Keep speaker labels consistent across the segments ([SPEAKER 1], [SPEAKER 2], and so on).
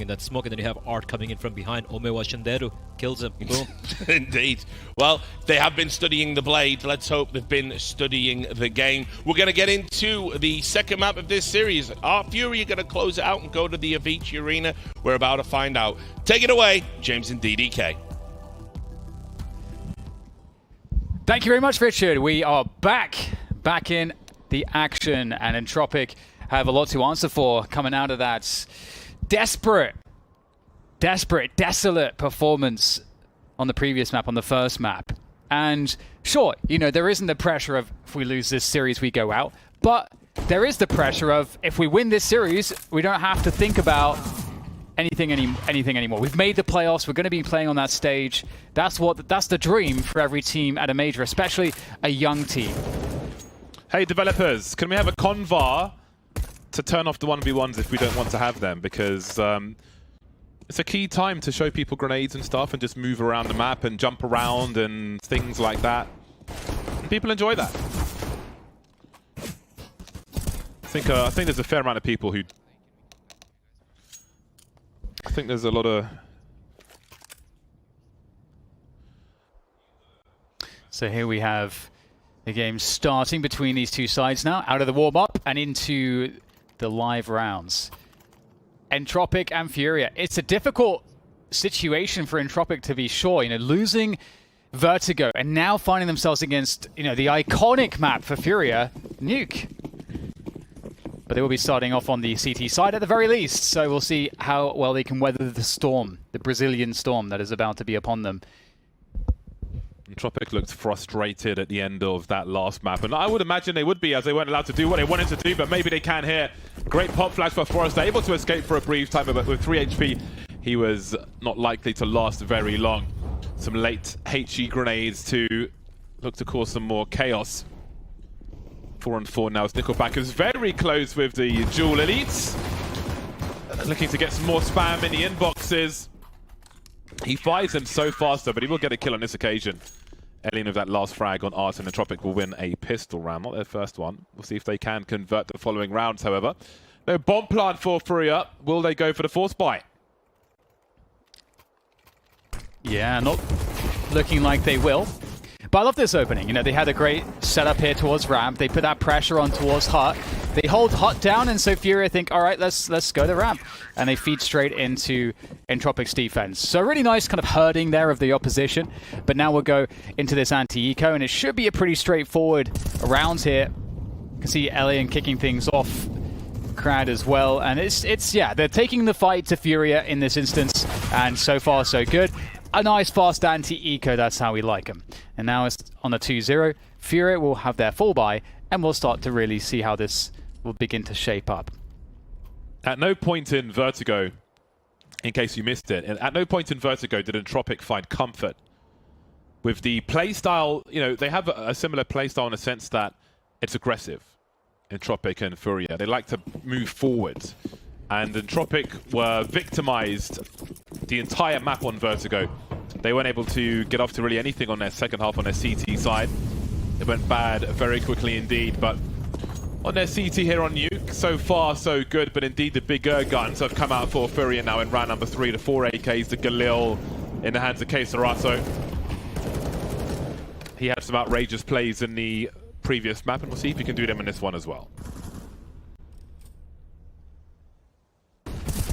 [SPEAKER 1] in that smoke, and then you have Art coming in from behind. Omewa Shanderu kills him. Boom.
[SPEAKER 2] Indeed. Well, they have been studying the blade. Let's hope they've been studying the game. We're going to get into the second map of this series. Are FURIA going to close it out and go to the Avicii Arena? We're about to find out. Take it away, James and DDK.
[SPEAKER 3] Thank you very much, Richard. We are back in the action, and Entropiq have a lot to answer for coming out of that desperate, desolate performance on the previous map, on the first map. And sure, you know, there isn't the pressure of if we lose this series, we go out. But there is the pressure of if we win this series, we don't have to think about anything anymore. We've made the playoffs. We're going to be playing on that stage. That's the dream for every team at a major, especially a young team.
[SPEAKER 4] Hey, developers, can we have a convar to turn off the 1v1s if we don't want to have them? Because it's a key time to show people grenades and stuff and just move around the map and jump around and things like that. And people enjoy that. I think there's a fair amount of people who... I think there's a lot of...
[SPEAKER 3] So here we have the game starting between these two sides now, out of the warm-up and into the live rounds. Entropiq and FURIA. It's a difficult situation for Entropiq, to be sure. You know, losing Vertigo and now finding themselves against, you know, the iconic map for FURIA, Nuke. But they will be starting off on the CT side at the very least, so we'll see how well they can weather the storm, the Brazilian storm that is about to be upon them.
[SPEAKER 4] Entropiq looked frustrated at the end of that last map, and I would imagine they would be, as they weren't allowed to do what they wanted to do, but maybe they can here. Great pop flash for Forrester, able to escape for a brief time, but with 3 HP, he was not likely to last very long. Some late HE grenades to look to cause some more chaos. 4-on-4 now as NickelBack is very close with the dual elites. Looking to get some more spam in the inboxes. He fires them so fast though, but he will get a kill on this occasion. Alien with that last frag on Art, and Entropiq will win a pistol round, not their first one. We'll see if they can convert the following rounds, however. No bomb plant for FURIA. Will they go for the force buy?
[SPEAKER 3] Yeah, not looking like they will. But I love this opening. You know, they had a great setup here towards ramp. They put that pressure on towards Hut. They hold Hut down, and so FURIA think, all right, let's go to ramp. And they feed straight into Entropiq's defense. So really nice kind of herding there of the opposition. But now we'll go into this anti-eco, and it should be a pretty straightforward round here. You can see Alien kicking things off. Krad as well. And yeah, they're taking the fight to FURIA in this instance. And so far, so good. A nice fast anti-eco, that's how we like them. And now it's on a 2-0. FURIA will have their full buy, and we'll start to really see how this will begin to shape up.
[SPEAKER 4] At no point in Vertigo, in case you missed it, at no point in Vertigo did Entropiq find comfort with the playstyle. You know, they have a similar playstyle in the sense that it's aggressive. Entropiq and FURIA, they like to move forward. And Entropiq were victimized the entire map on Vertigo. They weren't able to get off to really anything on their second half on their CT side. It went bad very quickly indeed, but on their CT here on Nuke, so far so good, but indeed the bigger guns have come out for FURIA now in round number 3. The 4 AKs, the Galil in the hands of Keserato. He had some outrageous plays in the previous map, and we'll see if he can do them in this one as well.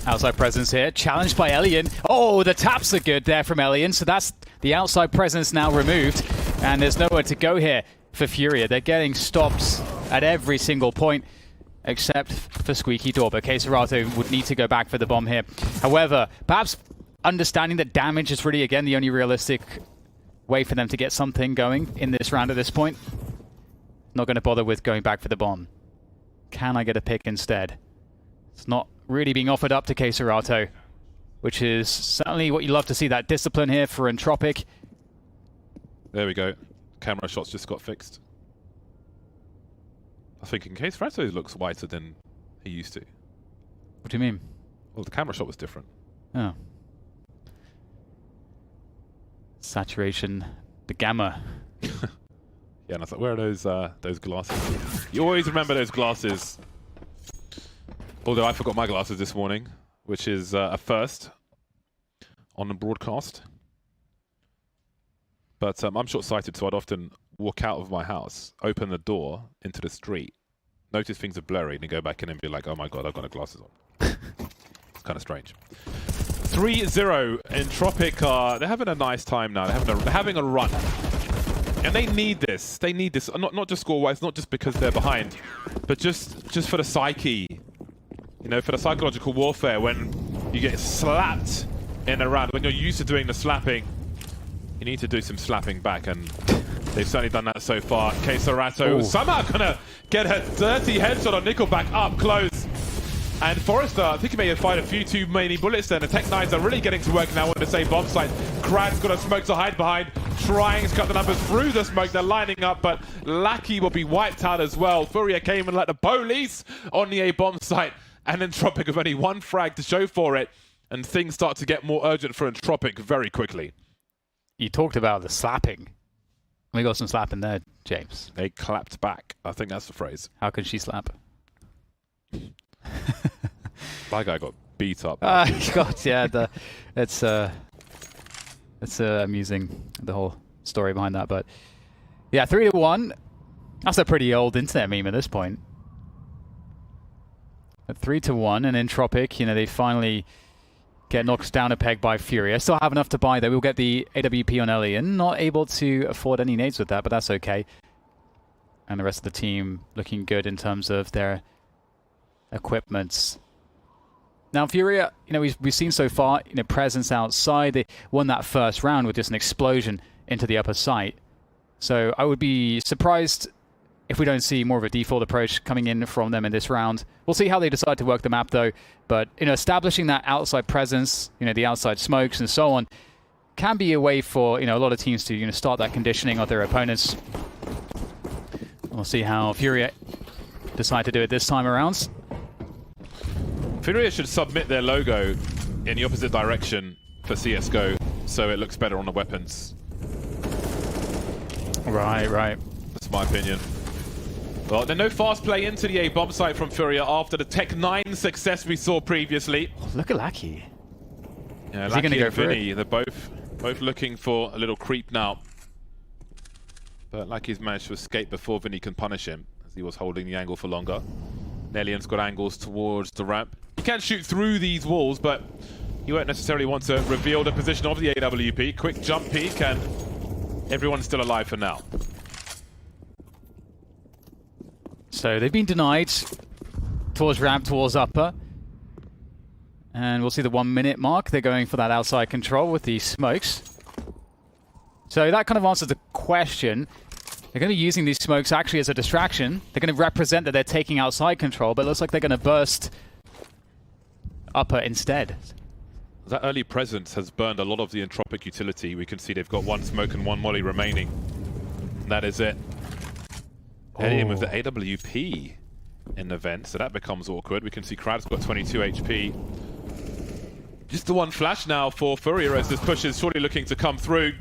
[SPEAKER 3] Outside presence here, challenged by Elian. Oh, the taps are good there from Elian, so that's the outside presence now removed. And there's nowhere to go here for FURIA. They're getting stops at every single point, except for Squeaky Door. But Keserato would need to go back for the bomb here. However, perhaps understanding that damage is really, again, the only realistic way for them to get something going in this round at this point. Not going to bother with going back for the bomb. Can I get a pick instead? It's not really being offered up to Keserato, which is certainly what you love to see, that discipline here for Entropiq.
[SPEAKER 4] There we go. Camera shots just got fixed. I think in Keserato looks whiter than he used to.
[SPEAKER 3] What do you mean?
[SPEAKER 4] Well, the camera shot was different.
[SPEAKER 3] Oh. Saturation, the gamma.
[SPEAKER 4] Yeah, and I was like, where are those glasses? You always remember those glasses. Although I forgot my glasses this morning. which is a first on the broadcast. But I'm short-sighted, so I'd often walk out of my house, open the door into the street, notice things are blurry, and then go back in and be like, oh my god, I've got my glasses on. It's kind of strange. 3-0, Entropiq, they're having a nice time now. They're having a run. And they need this. They need this. Not just score-wise, not just because they're behind, but just for the psyche. You know, for the psychological warfare when you get slapped in a round. When you're used to doing the slapping, you need to do some slapping back, and they've certainly done that so far. Kesarato somehow gonna get a dirty headshot on NickelBack up close. And Forrester, I think he may have fired a few too many bullets there. The Tech-9s are really getting to work now on the same bomb site. Krad's got a smoke to hide behind, trying to cut the numbers through the smoke. They're lining up, but Lackey will be wiped out as well. FURIA came and let the police on the A bomb site, and Entropiq have only one frag to show for it, and things start to get more urgent for Entropiq very quickly.
[SPEAKER 3] You talked about the slapping. We got some slapping there, James.
[SPEAKER 4] They clapped back. I think that's the phrase.
[SPEAKER 3] How can she slap?
[SPEAKER 4] That guy got beat up.
[SPEAKER 3] God, yeah, it's amusing, the whole story behind that. But yeah, 3-1. That's a pretty old internet meme at this point. At 3-1, and Entropiq, you know, they finally get knocked down a peg by FURIA. Still have enough to buy though. We'll get the AWP on Elian. Not able to afford any nades with that, but that's okay. And the rest of the team looking good in terms of their equipments. Now FURIA, you know, we've seen so far, you know, presence outside. They won that first round with just an explosion into the upper site. So I would be surprised if we don't see more of a default approach coming in from them in this round. We'll see how they decide to work the map though. But, you know, establishing that outside presence, you know, the outside smokes and so on, can be a way for, you know, a lot of teams to, you know, start that conditioning of their opponents. We'll see how FURIA decide to do it this time around.
[SPEAKER 4] FURIA should submit their logo in the opposite direction for CSGO, so it looks better on the weapons.
[SPEAKER 3] Right.
[SPEAKER 4] That's my opinion. Well, there's no fast play into the A bomb site from FURIA after the Tech-9 success we saw previously.
[SPEAKER 3] Oh, look at Lackey.
[SPEAKER 4] Yeah,
[SPEAKER 3] Is he going to go for
[SPEAKER 4] Vinny,
[SPEAKER 3] it?
[SPEAKER 4] they're both looking for a little creep now. But Lackey's managed to escape before Vinny can punish him, as he was holding the angle for longer. Nellian's got angles towards the ramp. You can shoot through these walls, but you won't necessarily want to reveal the position of the AWP. Quick jump peek, and everyone's still alive for now.
[SPEAKER 3] So they've been denied towards ramp, towards upper. And we'll see the 1 minute mark. They're going for that outside control with the smokes. So that kind of answers the question. They're going to be using these smokes actually as a distraction. They're going to represent that they're taking outside control, but it looks like they're going to burst upper instead.
[SPEAKER 4] That early presence has burned a lot of the Entropiq utility. We can see they've got one smoke and one molly remaining. And that is it. Heading in with the AWP in the vent, so that becomes awkward. We can see Krad's got 22 HP. Just the one flash now for FURIA as this push is surely looking to come through.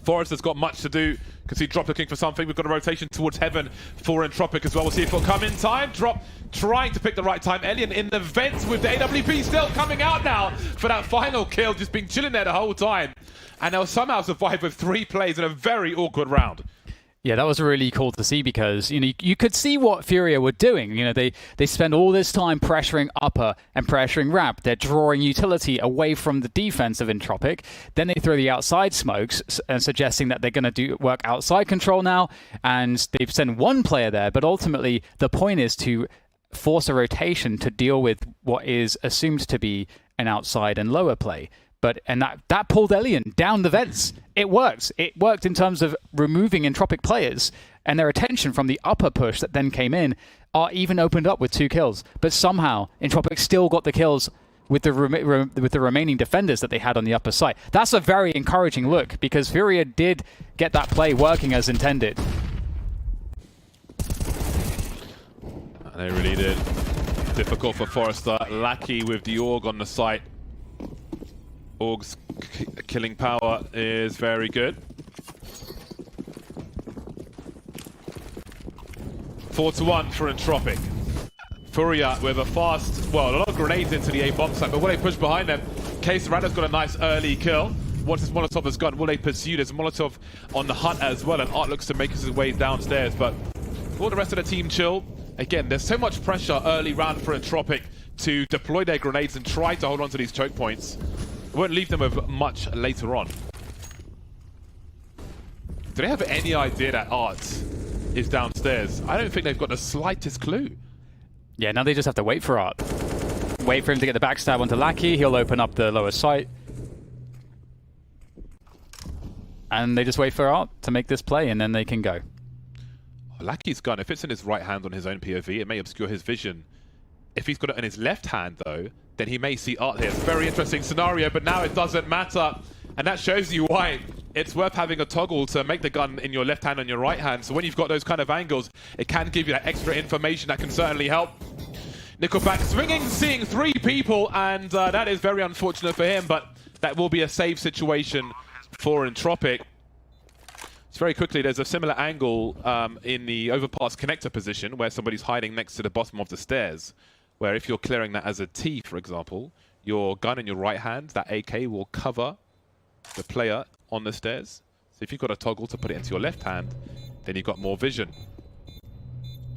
[SPEAKER 4] Forrester's got much to do. Can see Drop looking for something. We've got a rotation towards heaven for Entropiq as well. We'll see if it'll come in time. Drop trying to pick the right time. Elian in the vents with the AWP still coming out now for that final kill. Just been chilling there the whole time. And they'll somehow survive with 3 plays in a very awkward round.
[SPEAKER 3] Yeah, that was really cool to see because, you know, you could see what FURIA were doing. You know, they spend all this time pressuring upper and pressuring ramp. They're drawing utility away from the defense of Entropiq. Then they throw the outside smokes and suggesting that they're going to do work outside control now. And they've sent one player there, but ultimately the point is to force a rotation to deal with what is assumed to be an outside and lower play. And that pulled Elian down the vents. It worked. It worked in terms of removing Entropiq players, and their attention from the upper push that then came in are even opened up with 2 kills. But somehow Entropiq still got the kills with the remaining defenders that they had on the upper site. That's a very encouraging look because FURIA did get that play working as intended.
[SPEAKER 4] They really did. Difficult for Forrester. Lackey with the AUG on the site. AUG's killing power is very good. 4-1 for Entropiq. FURIA with a fast, well, a lot of grenades into the A bomb site, but will they push behind them? Case Rada's got a nice early kill. Once his Molotov is gone, will they pursue? There's a Molotov on the hut as well, and Art looks to make his way downstairs, but all the rest of the team chill. Again, there's so much pressure early round for Entropiq to deploy their grenades and try to hold on to these choke points. It won't leave them with much later on. Do they have any idea that Art is downstairs? I don't think they've got the slightest clue.
[SPEAKER 3] Yeah, now they just have to wait for Art. Wait for him to get the backstab onto Lackey. He'll open up the lower site. And they just wait for Art to make this play, and then they can go.
[SPEAKER 4] Lackey's gun, if it's in his right hand on his own POV, it may obscure his vision. If he's got it in his left hand, though, then he may see Art here. It's a very interesting scenario, but now it doesn't matter. And that shows you why it's worth having a toggle to make the gun in your left hand and your right hand. So when you've got those kind of angles, it can give you that extra information that can certainly help. NickelBack swinging, seeing 3 people, and that is very unfortunate for him, but that will be a save situation for Entropiq. So very quickly, there's a similar angle in the overpass connector position where somebody's hiding next to the bottom of the stairs, where if you're clearing that as a T, for example, your gun in your right hand, that AK will cover the player on the stairs. So if you've got a toggle to put it into your left hand, then you've got more vision.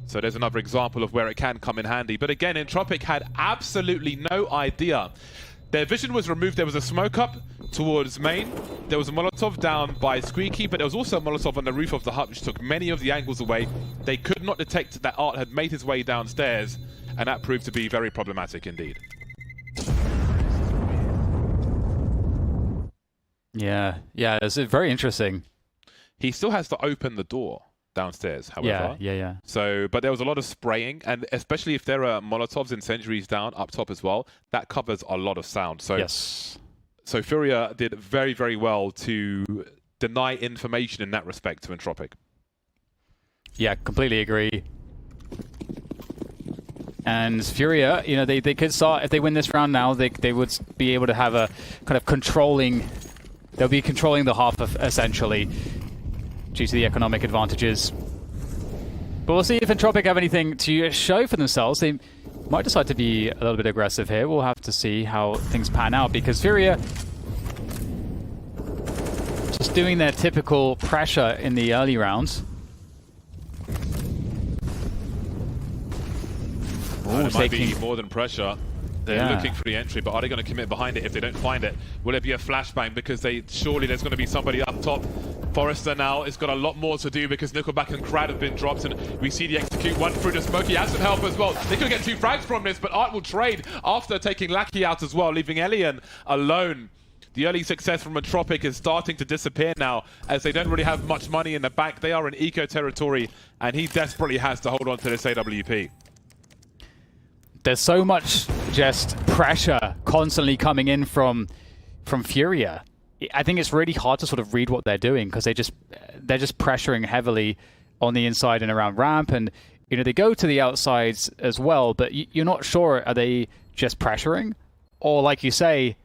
[SPEAKER 4] So there's another example of where it can come in handy. But again, Entropiq had absolutely no idea. Their vision was removed. There was a smoke up towards main. There was a Molotov down by Squeaky, but there was also a Molotov on the roof of the hut, which took many of the angles away. They could not detect that Art had made his way downstairs, and that proved to be very problematic indeed.
[SPEAKER 3] Yeah, it's very interesting.
[SPEAKER 4] He still has to open the door downstairs, however.
[SPEAKER 3] Yeah.
[SPEAKER 4] So, but there was a lot of spraying, and especially if there are Molotovs and Sentries down up top as well, that covers a lot of sound. So,
[SPEAKER 3] yes.
[SPEAKER 4] So FURIA did very, very well to deny information in that respect to Entropiq.
[SPEAKER 3] Yeah, completely agree. And FURIA, you know, they could start, if they win this round now, they would be able to have a kind of controlling, they'll be controlling the half of, essentially, due to the economic advantages. But we'll see if Entropiq have anything to show for themselves. They might decide to be a little bit aggressive here. We'll have to see how things pan out, because FURIA just doing their typical pressure in the early rounds.
[SPEAKER 4] Ooh, it might be more than pressure. They're looking for the entry, but are they going to commit behind it if they don't find it? Will it be a flashbang? Because surely there's going to be somebody up top. Forrester now has got a lot more to do because NickelBack and Krad have been dropped, and we see the execute one through the smoke. He has some help as well. They could get 2 frags from this, but Art will trade after taking Lackey out as well, leaving Elian alone. The early success from Entropiq is starting to disappear now, as they don't really have much money in the bank. They are in eco territory, and he desperately has to hold on to this AWP.
[SPEAKER 3] There's so much just pressure constantly coming in from FURIA. I think it's really hard to sort of read what they're doing, because they're just pressuring heavily on the inside and around ramp, and you know, they go to the outsides as well, but you're not sure, are they just pressuring, or like you say,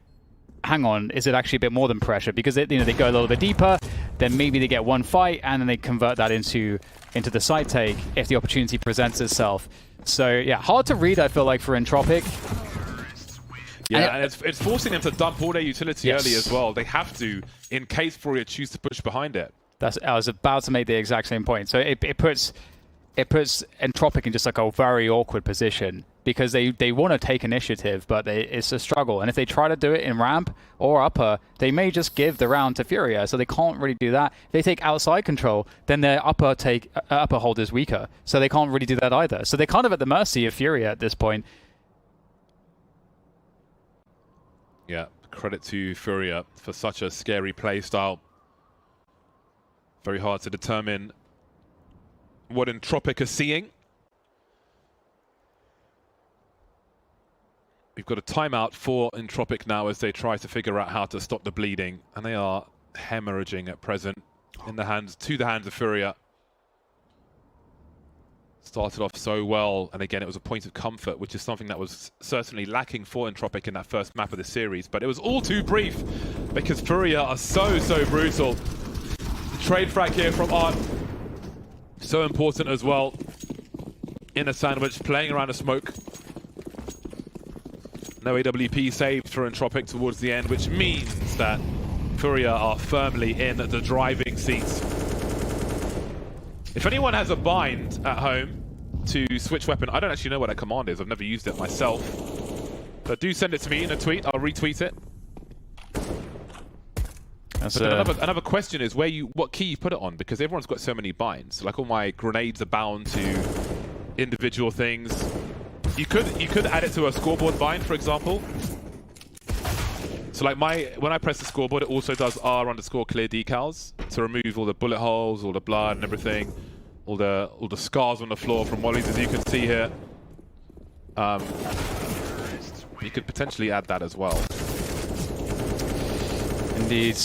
[SPEAKER 3] hang on, is it actually a bit more than pressure? Because they go a little bit deeper, then maybe they get one fight, and then they convert that into the side take if the opportunity presents itself. So yeah, hard to read, I feel like, for Entropiq.
[SPEAKER 4] Yeah, and it's forcing them to dump all their utility early as well. They have to, in case FURIA choose to push behind it.
[SPEAKER 3] I was about to make the exact same point. So it puts Entropiq in just like a very awkward position, because they want to take initiative, but it's a struggle. And if they try to do it in ramp or upper, they may just give the round to FURIA, so they can't really do that. If they take outside control, then their upper hold is weaker, so they can't really do that either. So they're kind of at the mercy of FURIA at this point.
[SPEAKER 4] Yeah, credit to FURIA for such a scary play style. Very hard to determine what Entropiq are seeing. We've got a timeout for Entropiq now as they try to figure out how to stop the bleeding, and they are hemorrhaging at present to the hands of FURIA. Started off so well, and again it was a point of comfort, which is something that was certainly lacking for Entropiq in that first map of the series, but it was all too brief because FURIA are so brutal. The trade frag here from Art, so important as well. in a sandwich, playing around a smoke. No AWP saved for Entropiq towards the end, which means that FURIA are firmly in the driving seats. If anyone has a bind at home to switch weapon, I don't actually know what that command is. I've never used it myself. But do send it to me in a tweet. I'll retweet it. But another question is what key you put it on, because everyone's got so many binds. Like all my grenades are bound to individual things. You could add it to a scoreboard bind, for example. So like when I press the scoreboard, it also does R_clear decals to remove all the bullet holes, all the blood and everything, all the scars on the floor from mollies, as you can see here. You could potentially add that as well.
[SPEAKER 3] Indeed.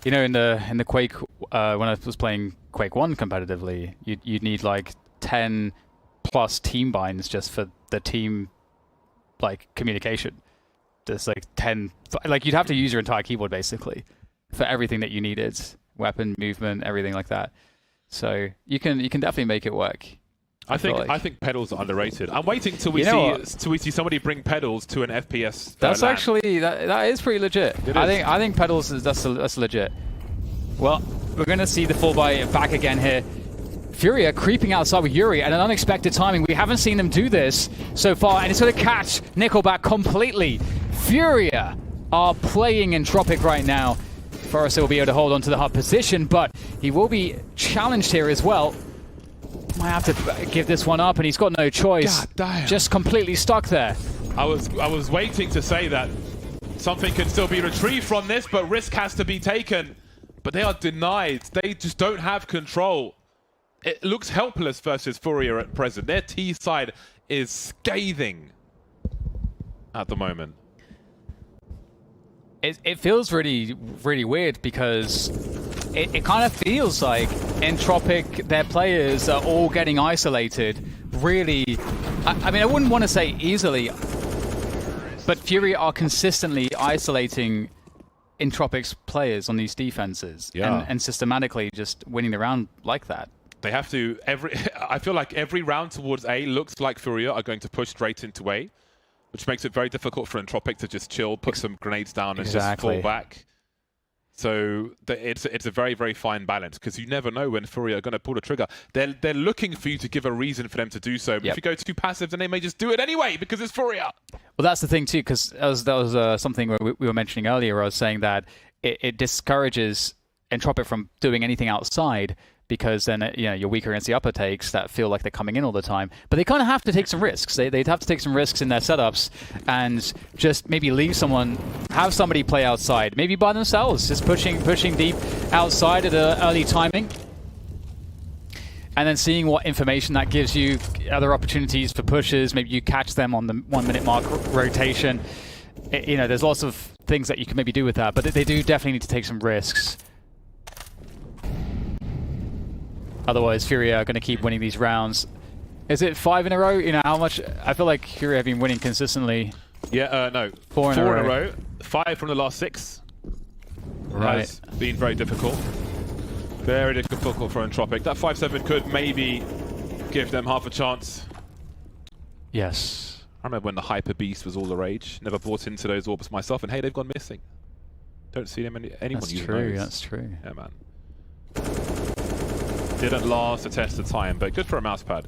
[SPEAKER 3] You know, in the Quake, when I was playing Quake 1 competitively, you'd need like 10 plus team binds just for the team, like, communication. Just like 10, like you'd have to use your entire keyboard basically for everything that you needed, weapon, movement, everything like that. So you can definitely make it work. I think pedals are underrated. I'm waiting till we see somebody bring pedals to an FPS. That's actually that is pretty legit. I think pedals that's legit. Well, we're gonna see the full buy back again here. FURIA creeping outside with Yuri at an unexpected timing. We haven't seen them do this so far, and it's going to catch NickelBack completely. FURIA are playing Entropiq right now. Forrester will be able to hold on to the hub position, but he will be challenged here as well. Might have to give this one up, and he's got no choice.
[SPEAKER 4] God damn.
[SPEAKER 3] Just completely stuck there.
[SPEAKER 4] I was waiting to say that something can still be retrieved from this, but risk has to be taken. But they are denied. They just don't have control. It looks helpless versus FURIA at present. Their T side is scathing at the moment.
[SPEAKER 3] It feels really, really weird because it kind of feels like Entropiq, their players are all getting isolated. Really, I mean, I wouldn't want to say easily, but FURIA are consistently isolating Entropiq's players on these defenses, and systematically just winning the round like that.
[SPEAKER 4] They have to I feel like every round towards A looks like FURIA are going to push straight into A, which makes it very difficult for Entropiq to just chill, put some grenades down, and just fall back. So it's a very, very fine balance, because you never know when FURIA are going to pull the trigger. They're looking for you to give a reason for them to do so. But if you go too passive, then they may just do it anyway because it's FURIA. Well,
[SPEAKER 3] that's the thing too, because that was something we were mentioning earlier. I was saying that it discourages Entropiq from doing anything outside, because then you're weaker against the upper takes that feel like they're coming in all the time. But they kind of have to take some risks. They'd have to take some risks in their setups and just maybe have somebody play outside, maybe by themselves, just pushing deep outside at an early timing, and then seeing what information that gives you, other opportunities for pushes. Maybe you catch them on the 1 minute mark rotation. There's lots of things that you can maybe do with that, but they do definitely need to take some risks. Otherwise, FURIA are going to keep winning these rounds. Is it 5 in a row? How much? I feel like FURIA have been winning consistently.
[SPEAKER 4] Yeah, no.
[SPEAKER 3] 4 in a row.
[SPEAKER 4] 5 from the last 6.
[SPEAKER 3] Right.
[SPEAKER 4] Has been very difficult. Very difficult for Entropiq. That 5-7 could maybe give them half a chance.
[SPEAKER 3] Yes.
[SPEAKER 4] I remember when the Hyper Beast was all the rage. Never bought into those orbs myself, and hey, they've gone missing. Don't see anyone using those.
[SPEAKER 3] That's true.
[SPEAKER 4] Yeah, man. Didn't last the test of time, but good for a mousepad.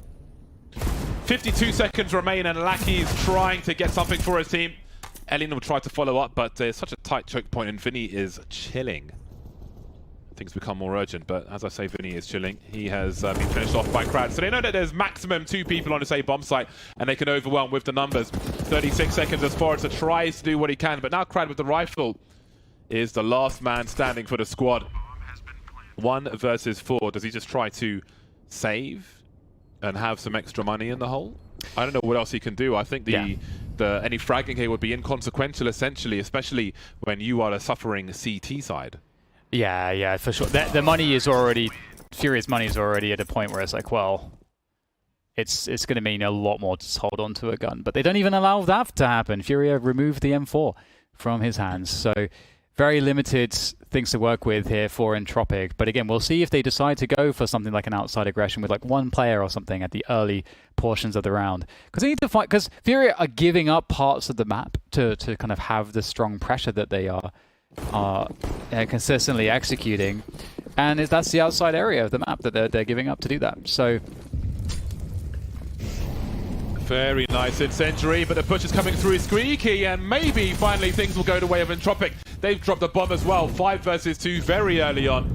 [SPEAKER 4] 52 seconds remain, and Lackey's trying to get something for his team. Elin will try to follow up, but there's such a tight choke point, and Vinny is chilling. Things become more urgent, but as I say, Vinny is chilling. He has been finished off by Krad, so they know that there's maximum 2 people on this A bomb site, and they can overwhelm with the numbers. 36 seconds as Forrester tries to do what he can, but now Krad with the rifle is the last man standing for the squad. 1 versus 4. Does he just try to save and have some extra money in the hole? I don't know what else he can do. I think any fragging here would be inconsequential, essentially, especially when you are the suffering CT side.
[SPEAKER 3] Yeah, for sure. The money is already, FURIA's money is already at a point where it's like, well, it's going to mean a lot more to just hold on to a gun. But they don't even allow that to happen. FURIA removed the M4 from his hands, so very limited things to work with here for Entropiq. But again, we'll see if they decide to go for something like an outside aggression with like one player or something at the early portions of the round. Because they need to fight, because FURIA are giving up parts of the map to kind of have the strong pressure that they are consistently executing. And that's the outside area of the map that they're giving up to do that. So
[SPEAKER 4] very nice incendiary, but the push is coming through squeaky, and maybe finally things will go the way of Entropiq. They've dropped a bomb as well, 5 versus 2 very early on.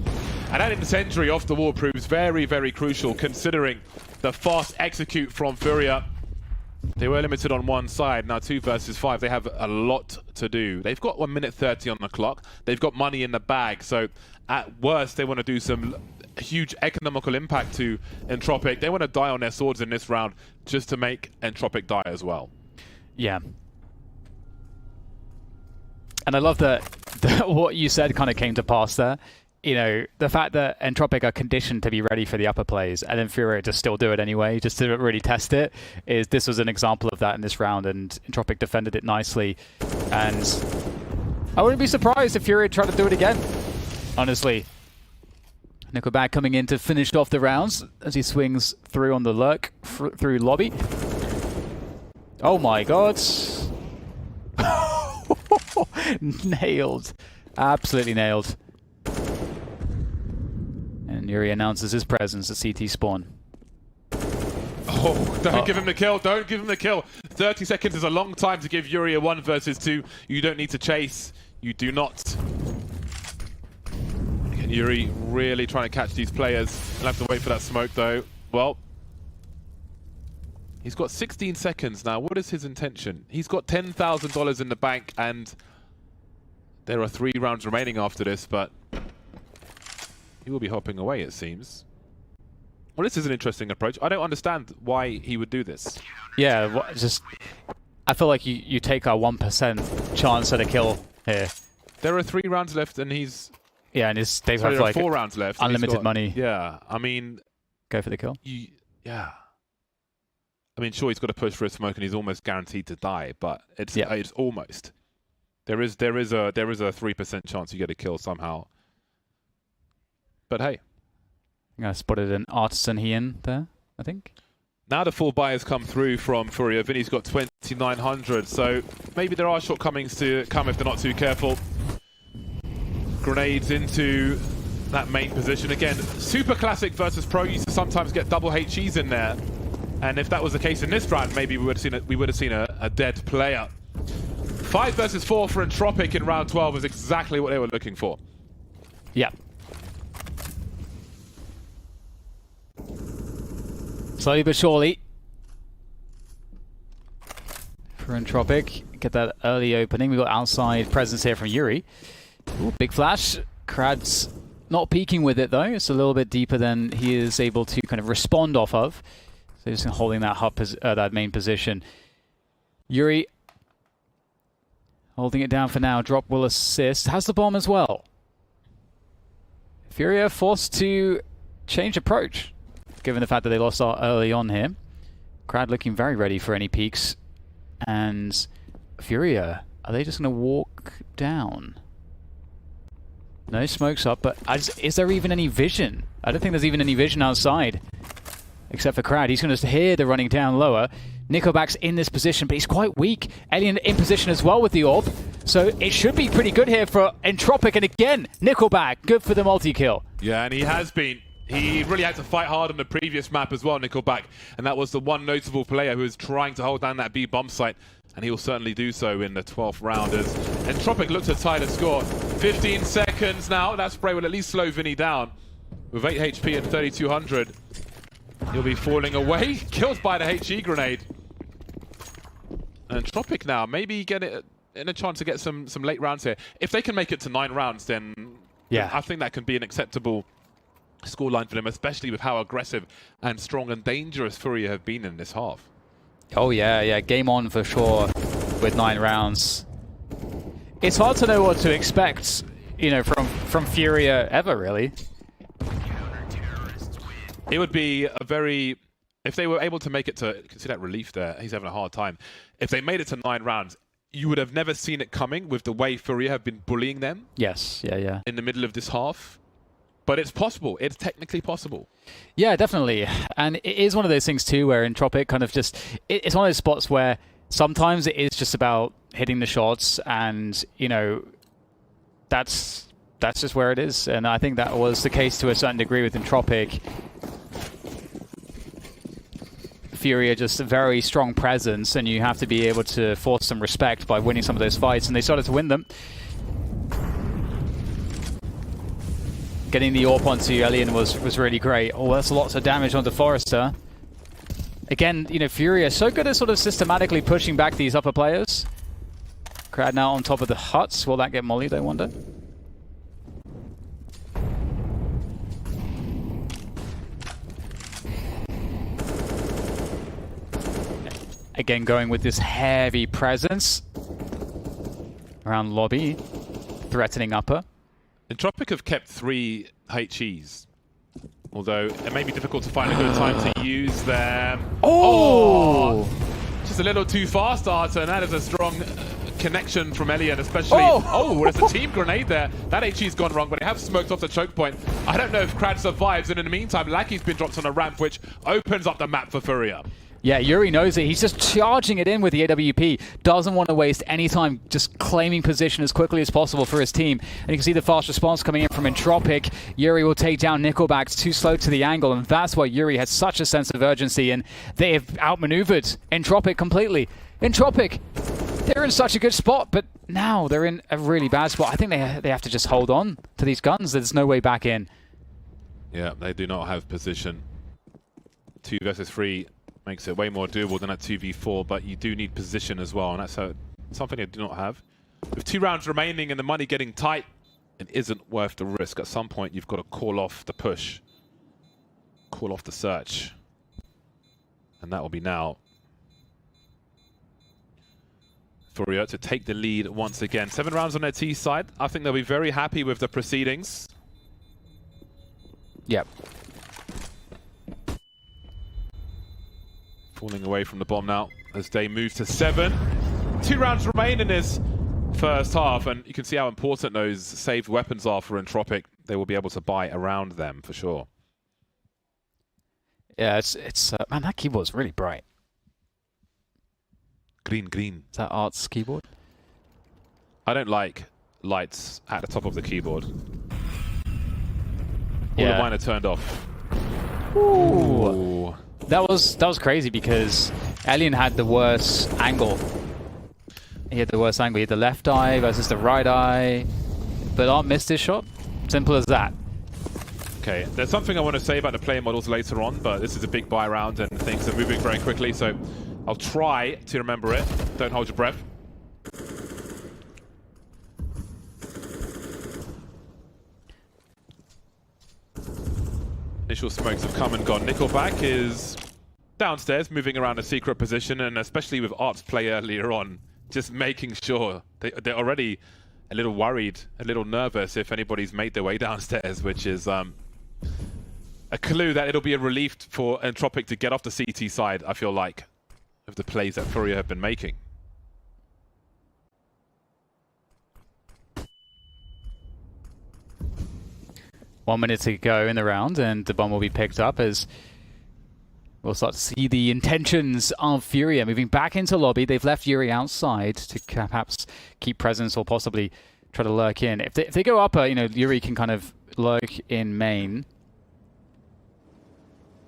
[SPEAKER 4] And that incendiary off the wall proves very, very crucial considering the fast execute from FURIA. They were limited on one side, now 2 versus 5. They have a lot to do. They've got 1 minute 30 on the clock. They've got money in the bag, so at worst they want to do some huge economical impact to Entropiq. They want to die on their swords in this round just to make Entropiq die as well.
[SPEAKER 3] Yeah. And I love that what you said kind of came to pass there. You know, the fact that Entropiq are conditioned to be ready for the upper plays and then FURIA just still do it anyway, just to really test it, this was an example of that in this round, and Entropiq defended it nicely. And I wouldn't be surprised if FURIA tried to do it again, honestly. NickelBack coming in to finish off the rounds as he swings through on the lurk through lobby. Oh my god. Nailed. Absolutely nailed. And Yuri announces his presence at CT spawn.
[SPEAKER 4] Oh, don't give him the kill. Don't give him the kill. 30 seconds is a long time to give Yuri a 1 versus 2. You don't need to chase. You do not. And Yuri really trying to catch these players. He'll have to wait for that smoke though. Well, he's got 16 seconds now. What is his intention? He's got $10,000 in the bank, and there are 3 rounds remaining after this, but he will be hopping away, it seems. Well, this is an interesting approach. I don't understand why he would do this.
[SPEAKER 3] Yeah, just I feel like you take a 1% chance at a kill here.
[SPEAKER 4] There are 3 rounds left, and he's...
[SPEAKER 3] Yeah, and they've
[SPEAKER 4] there
[SPEAKER 3] have
[SPEAKER 4] are
[SPEAKER 3] like
[SPEAKER 4] 4 rounds left.
[SPEAKER 3] unlimited money.
[SPEAKER 4] Yeah, I mean...
[SPEAKER 3] Go for the kill?
[SPEAKER 4] Yeah. I mean, sure, he's got to push for a smoke, and he's almost guaranteed to die, but it's almost. There is a 3% chance you get a kill somehow. But hey.
[SPEAKER 3] I spotted an artisan Hien there, I think.
[SPEAKER 4] Now the full buy has come through from FURIA. Vinny's got 2,900, so maybe there are shortcomings to come if they're not too careful. Grenades into that main position. Again, super classic versus pro used to sometimes get double HEs in there. And if that was the case in this round, maybe we would have seen a dead player. 5 versus 4 for Entropiq in round 12 is exactly what they were looking for.
[SPEAKER 3] Yeah. Slowly but surely. For Entropiq, get that early opening. We've got outside presence here from Yuri. Ooh, big flash. Krad's not peeking with it though. It's a little bit deeper than he is able to kind of respond off of. So just holding that that main position. Yuri holding it down for now. Drop will assist. Has the bomb as well. FURIA forced to change approach, given the fact that they lost early on here. Krad looking very ready for any peeks. And FURIA, are they just going to walk down? No smokes up, but is there even any vision? I don't think there's even any vision outside. Except for Krad. He's going to hear the running down lower. NickelBack's in this position, but he's quite weak. Alien in position as well with the orb. So it should be pretty good here for Entropiq. And again, NickelBack, good for the multi-kill.
[SPEAKER 4] Yeah, and he has been. He really had to fight hard on the previous map as well, NickelBack. And that was the one notable player who was trying to hold down that B bomb site. And he will certainly do so in the 12th round as Entropiq looks to tie the score. 15 seconds now. That spray will at least slow Vinny down. With 8 HP and 3,200. He'll be falling away. Killed by the HE grenade. And Entropiq now, maybe get it in a chance to get some late rounds here. If they can make it to 9 rounds, then yeah, I think that can be an acceptable scoreline for them, especially with how aggressive and strong and dangerous FURIA have been in this half.
[SPEAKER 3] Oh yeah, game on for sure with 9 rounds. It's hard to know what to expect, you know, from FURIA ever, really.
[SPEAKER 4] It would be a very... If they were able to make it to... You can see that relief there. He's having a hard time. If they made it to 9 rounds, you would have never seen it coming with the way FURIA have been bullying them.
[SPEAKER 3] Yes, yeah.
[SPEAKER 4] In the middle of this half. But it's possible. It's technically possible.
[SPEAKER 3] Yeah, definitely. And it is one of those things too where Entropiq kind of just... It's one of those spots where sometimes it is just about hitting the shots and, you know, that's just where it is. And I think that was the case to a certain degree with Entropiq. FURIA just a very strong presence, and you have to be able to force some respect by winning some of those fights, and they started to win them. Getting the AWP onto Elian was really great. Oh, that's lots of damage onto Forrester. Again, you know, FURIA so good at sort of systematically pushing back these upper players. Krad now on top of the huts. Will that get mollied, I wonder? Again, going with this heavy presence around lobby, threatening upper.
[SPEAKER 4] Entropiq have kept 3 HEs, although it may be difficult to find a good time to use them. Oh! Just a little too fast, Arthur, and that is a strong connection from Elian, especially... Oh, there's a team grenade there. That HE's gone wrong, but they have smoked off the choke point. I don't know if Krad survives, and in the meantime, Lackey's been dropped on a ramp, which opens up the map for FURIA.
[SPEAKER 3] Yeah, Yuri knows it. He's just charging it in with the AWP. Doesn't want to waste any time just claiming position as quickly as possible for his team. And you can see the fast response coming in from Entropiq. Yuri will take down NickelBack. It's too slow to the angle, and that's why Yuri has such a sense of urgency, and they have outmaneuvered Entropiq completely. Entropiq, they're in such a good spot, but now they're in a really bad spot. I think they have to just hold on to these guns. There's no way back in.
[SPEAKER 4] Yeah, they do not have position. 2 versus 3 makes it way more doable than at 2v4, but you do need position as well, and that's something they do not have. With 2 rounds remaining and the money getting tight, it isn't worth the risk. At some point, you've got to call off the push, call off the search, and that will be now. FURIA to take the lead once again. 7 rounds on their T side. I think they'll be very happy with the proceedings.
[SPEAKER 3] Yep.
[SPEAKER 4] Falling away from the bomb now as they move to 7. 2 rounds remain in this first half, and you can see how important those saved weapons are for Entropiq. They will be able to buy around them for sure.
[SPEAKER 3] Yeah, man, that keyboard's really bright.
[SPEAKER 4] Green.
[SPEAKER 3] Is that Art's keyboard?
[SPEAKER 4] I don't like lights at the top of the keyboard. All
[SPEAKER 3] Yeah.
[SPEAKER 4] of mine are turned off.
[SPEAKER 3] Ooh. That was crazy because Elian had the worst angle. He had the worst angle. He had the left eye versus the right eye. But Art missed his shot. Simple as that.
[SPEAKER 4] Okay, there's something I want to say about the player models later on, but this is a big buy round and things are moving very quickly, so I'll try to remember it. Don't hold your breath. Initial smokes have come and gone. NickelBack is downstairs, moving around a secret position, and especially with Art's play earlier on, just making sure they're already a little worried, a little nervous if anybody's made their way downstairs, which is a clue that it'll be a relief for Entropiq to get off the CT side, I feel like, of the plays that FURIA have been making.
[SPEAKER 3] One minute to go in the round, and the bomb will be picked up as we'll start to see the intentions of FURIA moving back into lobby. They've left Yuri outside to perhaps keep presence or possibly try to lurk in. If they go up, you know, Yuri can kind of lurk in main,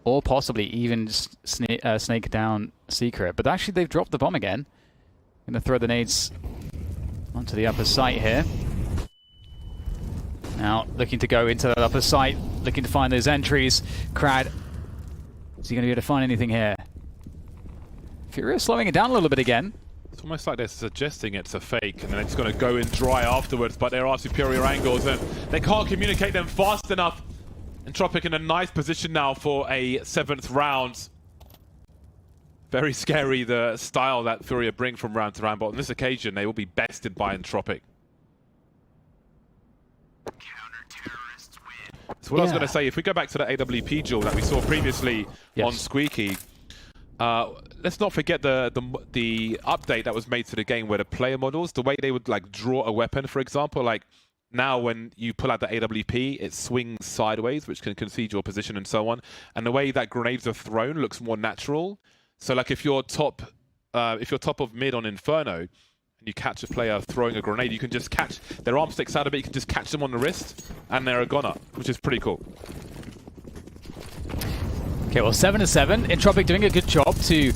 [SPEAKER 3] or possibly even snake down secret. But actually, they've dropped the bomb again. Going to throw the nades onto the upper site here. Now, looking to go into that upper site, looking to find those entries. Krad, is he going to be able to find anything here? FURIA slowing it down a little bit again.
[SPEAKER 4] It's almost like they're suggesting it's a fake, and then it's going to go in dry afterwards, but there are superior angles, and they can't communicate them fast enough. Entropiq in a nice position now for a 7th round. Very scary, the style that FURIA bring from round to round, but on this occasion, they will be bested by Entropiq. So what I was going to say, if we go back to the AWP duel that we saw previously on Squeaky, let's not forget the update that was made to the game where the player models, the way they would like draw a weapon, for example, like now when you pull out the AWP, it swings sideways, which can concede your position and so on. And the way that grenades are thrown looks more natural. So like if you're top of mid on Inferno, and you catch a player throwing a grenade, you can just catch their arm sticks out of it, you can just catch them on the wrist, and they're a goner, which is pretty cool.
[SPEAKER 3] Okay, well, 7-7. Entropiq doing a good job to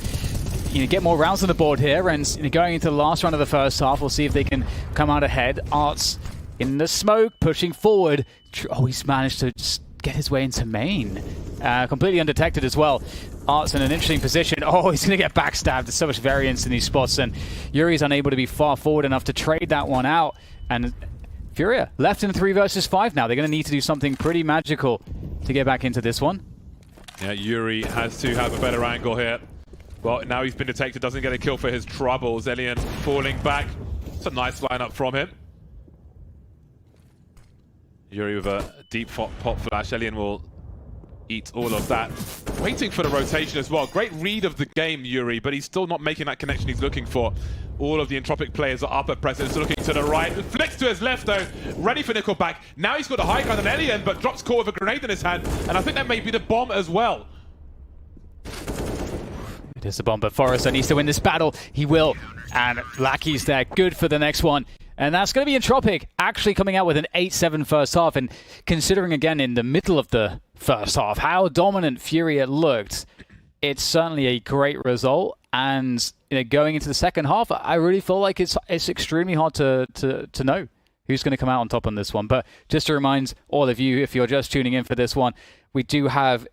[SPEAKER 3] get more rounds on the board here, and going into the last round of the first half, we'll see if they can come out ahead. Arts in the smoke, pushing forward. Oh, he's managed to just get his way into main. Completely undetected as well. Art's in an interesting position. Oh, he's going to get backstabbed. There's so much variance in these spots, and Yuri's unable to be far forward enough to trade that one out. And FURIA left in 3 versus 5 now. They're going to need to do something pretty magical to get back into this one.
[SPEAKER 4] Yeah, Yuri has to have a better angle here. Well, now he's been detected, doesn't get a kill for his troubles. Elian falling back. It's a nice lineup from him. Yuri with a deep pop flash. Elian will eat all of that. Waiting for the rotation as well. Great read of the game, Yuri, but he's still not making that connection he's looking for. All of the Entropiq players are up at presence, looking to the right. Flicks to his left though, ready for NickelBack. Now he's got a high ground on Elian, but drops caught with a grenade in his hand, and I think that may be the bomb as well.
[SPEAKER 3] It is the bomb, but Forrester needs to win this battle. He will, and Lackey's there, good for the next one. And that's going to be Entropiq actually coming out with an 8-7 first half, and considering again in the middle of the first half how dominant FURIA looked, it's certainly a great result. And going into the second half, I really feel like it's extremely hard to know who's going to come out on top on this one. But just to remind all of you, if you're just tuning in for this one, we do have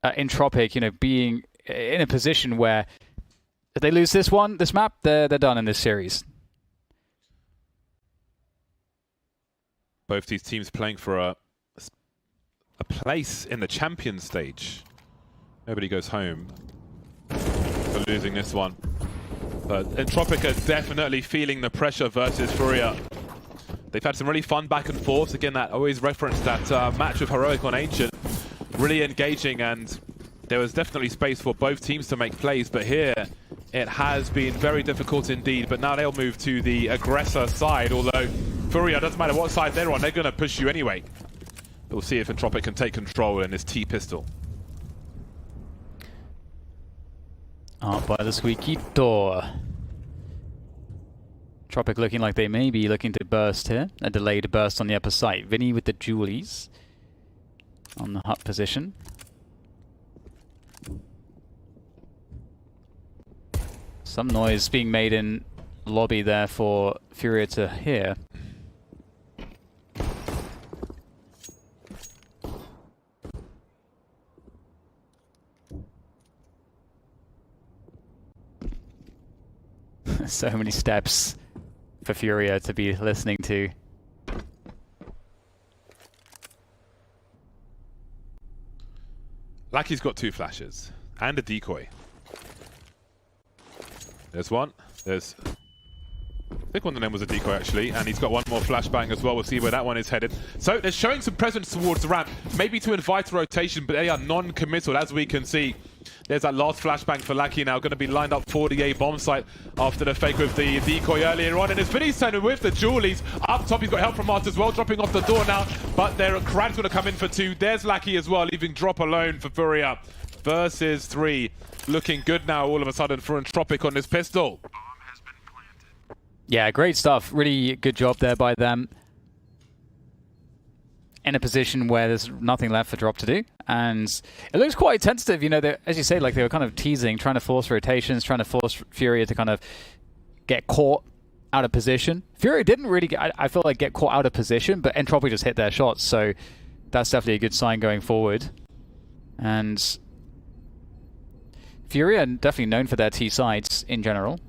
[SPEAKER 3] Entropiq, being in a position where if they lose this map, they're done in this series.
[SPEAKER 4] Both these teams playing for a place in the champion stage. Nobody goes home for losing this one. But Entropiq are definitely feeling the pressure versus FURIA. They've had some really fun back and forths. Again, that always referenced that match with Heroic on Ancient. Really engaging, and there was definitely space for both teams to make plays. But here, it has been very difficult indeed. But now they'll move to the aggressor side, although FURIA, doesn't matter what side they're on, they're going to push you anyway. We'll see if Entropiq can take control in this T-pistol.
[SPEAKER 3] Out by the squeaky door. Entropiq looking like they may be looking to burst here. A delayed burst on the upper site. Vinny with the Julies on the hut position. Some noise being made in lobby there for FURIA to hear. So many steps for FURIA to be listening to.
[SPEAKER 4] Lackey's got 2 flashes and a decoy. There's one. There's... I think one of them was a decoy actually, and he's got one more flashbang as well. We'll see where that one is headed. So they're showing some presence towards the ramp, maybe to invite a rotation, but they are non-committal as we can see. There's that last flashbang for Lackey now, going to be lined up for the A bomb site after the fake with the decoy earlier on. And it's Vinny's turn with the Julies. Up top, he's got help from Art as well, dropping off the door now. But Krad's going to come in for 2. There's Lackey as well, leaving drop alone for FURIA. Versus 3. Looking good now all of a sudden for Entropiq on this pistol.
[SPEAKER 3] Yeah, great stuff. Really good job there by them. In a position where there's nothing left for drop to do. And it looks quite tentative, as you say, like they were kind of teasing, trying to force rotations, trying to force FURIA to kind of get caught out of position. FURIA didn't really, I feel like, get caught out of position, but Entropiq just hit their shots, so that's definitely a good sign going forward. And FURIA are definitely known for their T sides in general,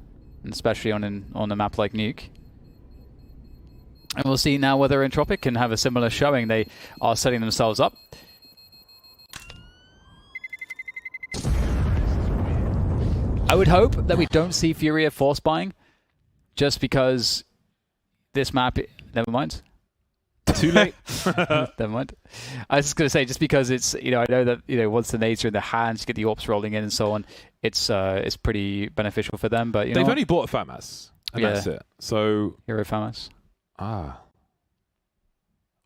[SPEAKER 3] and especially on a map like Nuke. And we'll see now whether Entropiq can have a similar showing. They are setting themselves up. I would hope that we don't see FURIA force buying, just because this map... Never mind.
[SPEAKER 4] Too late.
[SPEAKER 3] Never mind. I was just going to say, just because it's, I know that, once the nades are in the hands, you get the AWPs rolling in and so on, it's pretty beneficial for them. But
[SPEAKER 4] they've only bought a FAMAS, and that's it. So
[SPEAKER 3] Hero FAMAS.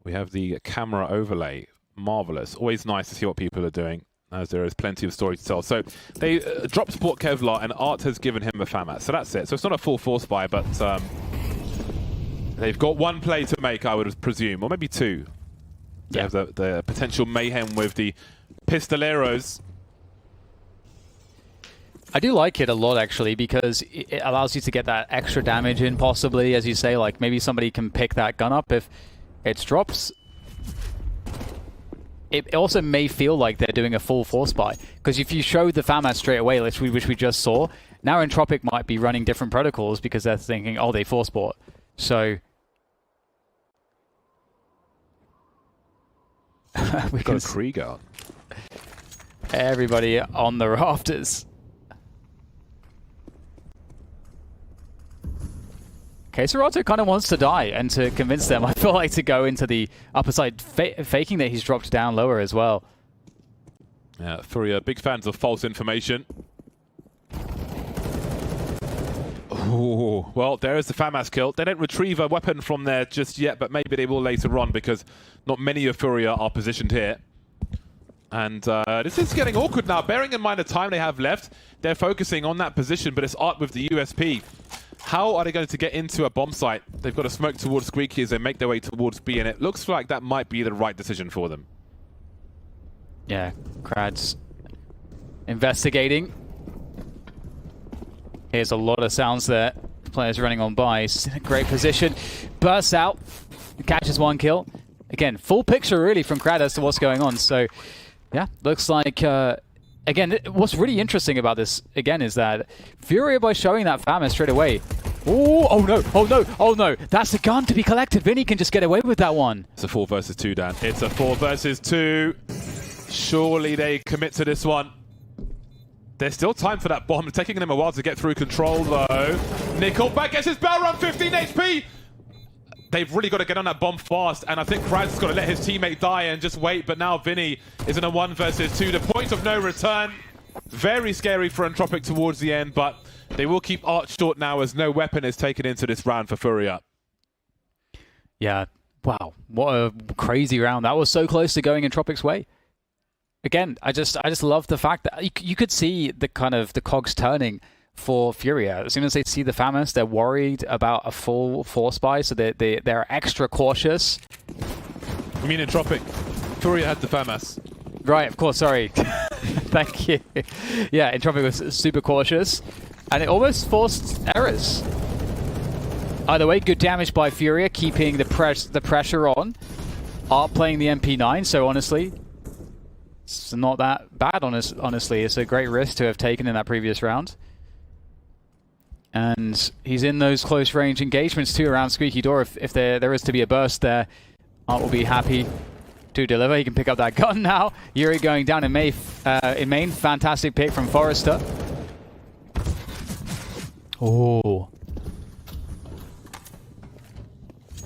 [SPEAKER 4] We have the camera overlay. Marvelous. Always nice to see what people are doing, as there is plenty of story to tell. So they dropped Sport Kevlar, and Art has given him a FAMAS. So that's it. So it's not a full force buy, but they've got one play to make, I would presume, or maybe two. They have the potential mayhem with the Pistoleros.
[SPEAKER 3] I do like it a lot, actually, because it allows you to get that extra damage in, possibly, as you say. Like, maybe somebody can pick that gun up if it drops. It also may feel like they're doing a full force buy, because if you show the FAMAS straight away, which we just saw, now Entropiq might be running different protocols because they're thinking, oh, they force bought. So
[SPEAKER 4] we got a Krieger.
[SPEAKER 3] Everybody on the rafters. Okay, Serato kind of wants to die, and to convince them, I feel like, to go into the upper side, faking that he's dropped down lower as well.
[SPEAKER 4] Yeah, FURIA, big fans of false information. Ooh, well, there is the FAMAS kill. They don't retrieve a weapon from there just yet, but maybe they will later on, because not many of FURIA are positioned here. And this is getting awkward now. Bearing in mind the time they have left, they're focusing on that position, but it's Art with the USP. How are they going to get into a bomb site? They've got to smoke towards Squeaky as they make their way towards B, and it looks like that might be the right decision for them.
[SPEAKER 3] Yeah, Krad's investigating. Here's a lot of sounds there. The player's running on by. He's in a great position. Bursts out. Catches one kill. Again, full picture really from Krad as to what's going on. So, yeah, looks like... Again, what's really interesting about this, again, is that FURIA, by showing that FAMAS straight away... Ooh, oh no, oh no, oh no! That's a gun to be collected. Vinny can just get away with that one.
[SPEAKER 4] It's a 4 versus 2, Dan. It's a 4 versus 2. Surely they commit to this one. There's still time for that bomb. Taking them a while to get through control, though. NickelBack gets his bell run, 15 HP! They've really got to get on that bomb fast, and I think Krad's got to let his teammate die and just wait, but now Vinny is in a 1 versus 2. The point of no return. Very scary for Entropiq towards the end, but they will keep Art short now as no weapon is taken into this round for FURIA.
[SPEAKER 3] Yeah, wow, what a crazy round. That was so close to going Entropiq's way. Again, I just love the fact that you could see the kind of the cogs turning for FURIA. As soon as they see the FAMAS, they're worried about a full force buy, so they're extra cautious.
[SPEAKER 4] I mean Entropiq. FURIA had the FAMAS.
[SPEAKER 3] Right, of course, sorry. Thank you. Yeah, Entropiq was super cautious, and it almost forced errors. Either way, good damage by FURIA, keeping the pressure on. Art playing the MP9, so honestly, it's not that bad, honestly. It's a great risk to have taken in that previous round. And he's in those close range engagements too around Squeaky Door. If there is to be a burst there, Art will be happy to deliver. He can pick up that gun now. Yuri going down in main. Fantastic pick from Forrester. Oh.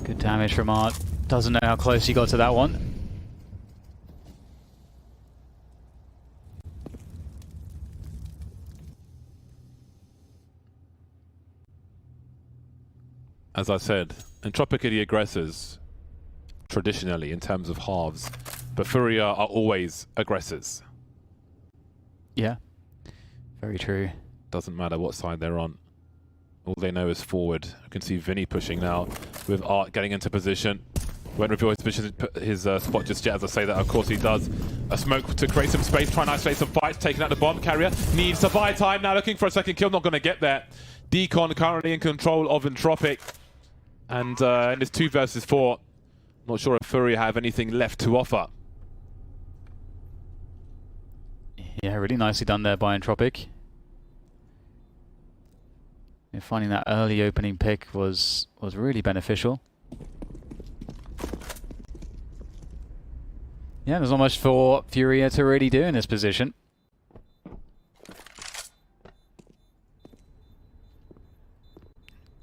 [SPEAKER 3] Good damage from Art. Doesn't know how close he got to that one.
[SPEAKER 4] As I said, Entropiq are the aggressors, traditionally, in terms of halves. But FURIA are always aggressors.
[SPEAKER 3] Yeah, very true.
[SPEAKER 4] Doesn't matter what side they're on. All they know is forward. You can see Vinny pushing now, with Art getting into position. Won't reveal his spot just yet, as I say that, of course he does. A smoke to create some space, trying to isolate some fights, taking out the bomb carrier. Needs to buy time now, looking for a second kill, not going to get there. Decon currently in control of Entropiq. And in this 2 versus 4, not sure if FURIA have anything left to offer.
[SPEAKER 3] Yeah, really nicely done there by Entropiq. And finding that early opening pick was really beneficial. Yeah, there's not much for FURIA to really do in this position.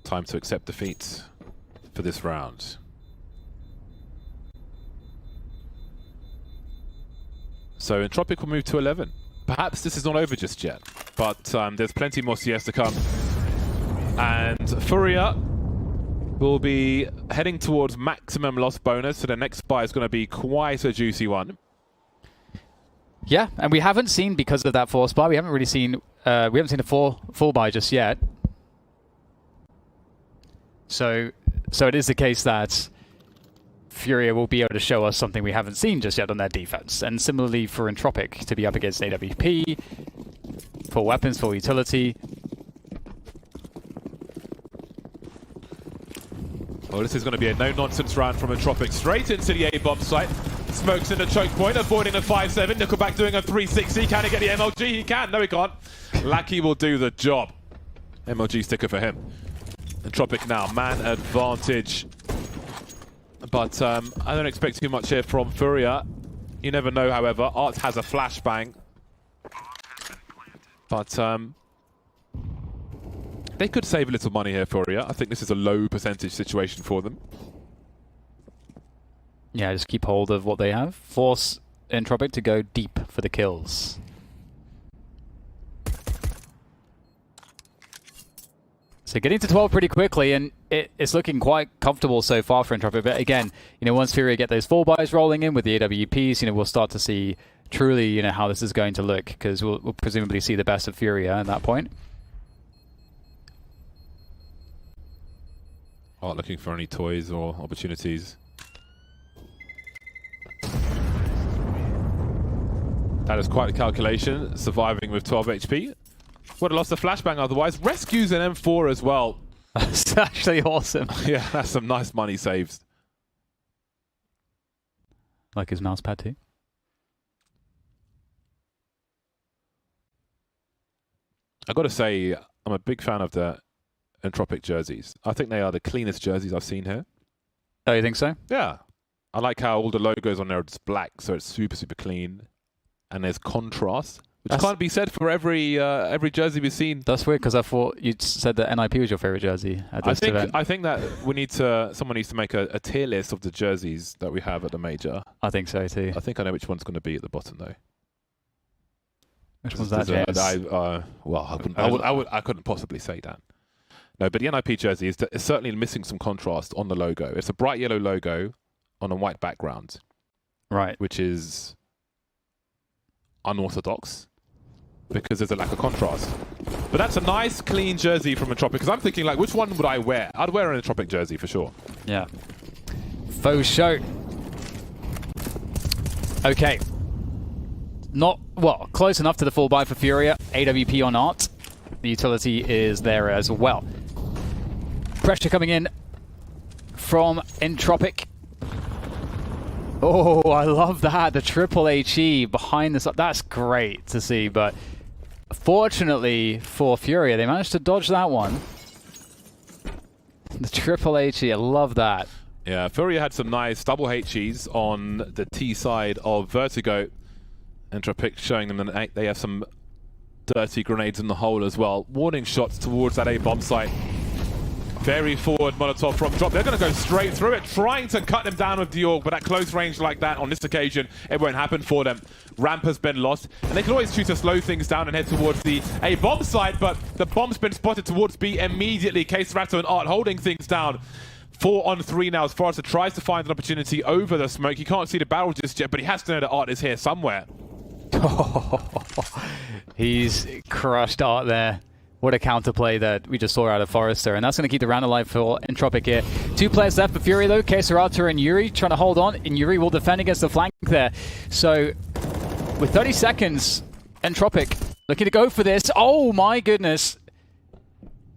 [SPEAKER 4] Time to accept defeat for this round. So Entropiq will move to 11. Perhaps this is not over just yet, but there's plenty more CS to come. And FURIA will be heading towards maximum loss bonus, so the next buy is going to be quite a juicy one.
[SPEAKER 3] Yeah, and we haven't seen, because of that force buy, we haven't really seen, a full buy just yet. So it is the case that FURIA will be able to show us something we haven't seen just yet on their defense. And similarly for Entropiq to be up against AWP, for weapons, for utility.
[SPEAKER 4] Well, this is going to be a no-nonsense round from Entropiq. Straight into the A-bomb site. Smokes in the choke point, avoiding a 5-7. NickelBack doing a 360. Can he get the MLG? He can. No, he can't. Lackey will do the job. MLG sticker for him. Entropiq now, man advantage. But I don't expect too much here from FURIA. You never know, however. Art has a flashbang. But they could save a little money here, FURIA. I think this is a low percentage situation for them.
[SPEAKER 3] Yeah, just keep hold of what they have. Force Entropiq to go deep for the kills. So getting to 12 pretty quickly, and it's looking quite comfortable so far for Entropiq. But again, once FURIA get those full buys rolling in with the AWPs, we'll start to see truly, how this is going to look, because we'll presumably see the best of FURIA at that point.
[SPEAKER 4] Art looking for any toys or opportunities. That is quite a calculation, surviving with 12 HP. Would have lost the flashbang otherwise. Rescues an M4 as well.
[SPEAKER 3] That's actually awesome.
[SPEAKER 4] Yeah, that's some nice money saved.
[SPEAKER 3] Like his mouse pad too.
[SPEAKER 4] I got to say, I'm a big fan of the Entropiq jerseys. I think they are the cleanest jerseys I've seen here.
[SPEAKER 3] Oh, you think so?
[SPEAKER 4] Yeah. I like how all the logos on there are just black, so it's super, super clean. And there's contrast, which can't be said for every jersey we've seen.
[SPEAKER 3] That's weird, because I thought you said that NIP was your favorite jersey at this event.
[SPEAKER 4] I think that someone needs to make a tier list of the jerseys that we have at the major.
[SPEAKER 3] I think so too.
[SPEAKER 4] I think I know which one's going to be at the bottom though.
[SPEAKER 3] Which one's that, James?
[SPEAKER 4] I couldn't possibly say that. No, but the NIP jersey is certainly missing some contrast on the logo. It's a bright yellow logo on a white background.
[SPEAKER 3] Right.
[SPEAKER 4] Which is unorthodox because there's a lack of contrast. But that's a nice, clean jersey from Entropiq, because I'm thinking, like, which one would I wear? I'd wear an Entropiq jersey for sure.
[SPEAKER 3] Yeah. Faux show. Okay. Close enough to the full buy for FURIA. AWP on Art. The utility is there as well. Pressure coming in from Entropiq. Oh, I love that. The triple HE behind this. That's great to see, but fortunately for FURIA, they managed to dodge that one. The triple HE, I love that.
[SPEAKER 4] Yeah, FURIA had some nice double HEs on the T side of Vertigo. Entropiq showing them that they have some dirty grenades in the hole as well. Warning shots towards that A-bomb site. Very forward Molotov from drop. They're going to go straight through it, trying to cut them down with the AUG, but at close range like that on this occasion, it won't happen for them. Ramp has been lost, and they can always choose to slow things down and head towards the A-bomb site, but the bomb's been spotted towards B immediately. K-Serato and Art holding things down. 4 on 3 now as Forrester tries to find an opportunity over the smoke. He can't see the barrel just yet, but he has to know that Art is here somewhere.
[SPEAKER 3] He's crushed Art there. What a counterplay that we just saw out of Forrester. And that's going to keep the round alive for Entropiq here. 2 players left for FURIA though. K-Serato and Yuri trying to hold on. And Yuri will defend against the flank there. So with 30 seconds, Entropiq looking to go for this. Oh my goodness.